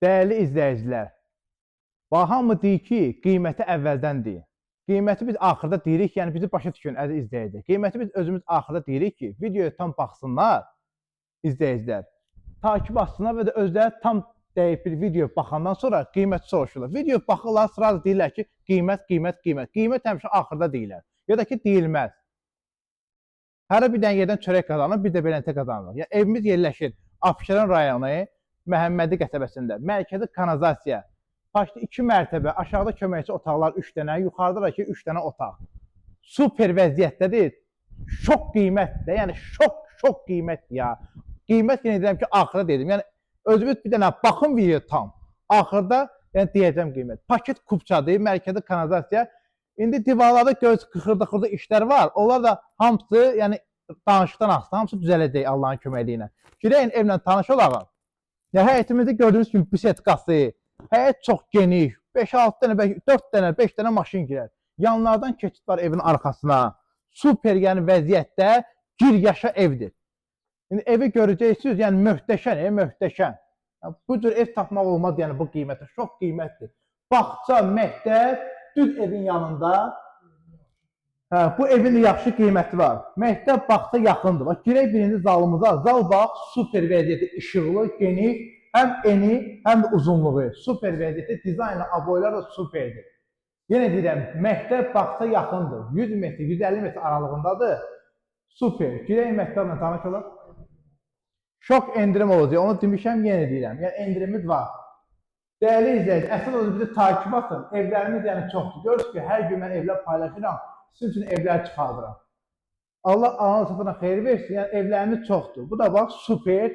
Değerli izləyicilər, hamı deyir ki, qiyməti əvvəldən deyin. Qiyməti biz axırda deyirik, yəni bizi başa düşün əziz izləyicilər. Qiyməti biz özümüz axırda deyirik ki, videoya tam baxsınlar izləyicilər. Takip atsınlar və də özləri tam deyib bir video baxandan sonra qiyməti soruşurlar. Video baxırlar, sırada deyirlər ki, qiymət. Qiymət həmişə axırda deyirlər. Ya da ki, deyilməz. Hər bir dənə yerdən çörək qazanır, bir də belənti qazanır. Yəni evimiz yerləşir Abşeron rayonu, Məhəmmədi qəsəbəsində. Mərkəzi kanalizasiya. Başda 2 mərtəbə, aşağıda köməkçi otaqlar 3 dənə, yuxarıda da ki 3 dənə otaq. Super vəziyyətdədir. Şok qiymətdir. Yəni şok qiymətdir ya. Qiymət yenə deyirəm ki, axırda dedim. Yəni özünüz bir dənə baxın video tam. Axırda yəni deyəcəm qiymət. Paket kupçadır, mərkəzi kanalizasiya. İndi divarlarda göz xırda işlər var. Onlar da hamısı, yəni danışıqdan asılı, hamısı düzələcək Allahın köməkliyi ilə. Girəyin evlə tanış olaq. Ya həyətimizdə gördüyünüz kimi bisetkası, həyət çox geniş, 5-6 dənə, 4 dənə, 5 dənə maşın girər. Yanlardan keçid var evin arxasına. Super yəni vəziyyətdə gir yaşa evdir. İndi evi görəcəksiniz, yəni möhtəşəm, möhtəşəm. Yəni, bu cür ev tapmaq olmaz, yəni bu qiymətə, şok qiymətdir. Bağça, məktəb, düz evin yanında. Bu evin de yaxşı qiyməti var. Məktəb bağça yaxındır. Bax, girək birinci zalımıza. Zal bax, super vəziyyəti, işıqlı, geniş, həm eni, həm də uzunluğu. Super vəziyyəti, dizaynla, aboylar da superdir. Yenə deyirəm, məktəb bağça yaxındır. 100 metr, 150 metr aralığındadır. Super. Girək məktəblə tanış olaq. Şok endirim olacaq. Onu demişəm, yenə deyirəm. Yəni, endirimimiz var. Dəyərli izləyici, əsas olacaq bizi takip atın. Evlərimiz yəni çoxdur. Görürsünüz ki, hər gün mən evlər paylaşıram. Sizin üçün evlər çıxardıram. Allah ana satına xeyir versin. Yəni evlərimiz çoxdur. Bu da bax super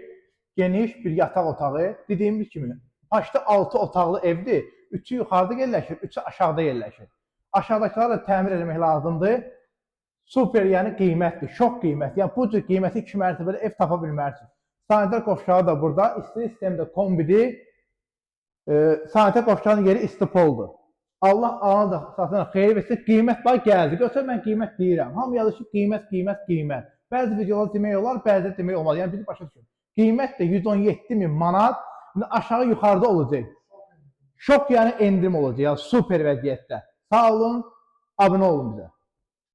geniş bir yataq otağı. Dediyimiz kimi başda 6 otaqlı evdir. 3'ü yuxarıda yerləşir, 3'ü aşağıda yerləşir. Aşağıdakıları da təmir etmək lazımdır. Super yəni qiymətdir, şok qiymət. Yəni bu cür qiyməti 2 mərtəbəli ev tapa bilmərsiniz. Sanitar qovşağı da burada. İsti sistemdə kombidir. Sanitar qovşağının yeri istipoldur. Allah ana da satına xeyir versin, qiymət var gəldi. Götür mən qiymət deyirəm. Hamı yazır ki, qiymət. Bəzi videolar demək olar, bəzi demək olmaz. Yəni bizi başa düşün. Qiymət də 117.000 manat, aşağı yuxarıda olacaq. Şok yəni endirim olacaq, yəni super vəziyyətdə. Sağ olun, abunə olun bizə.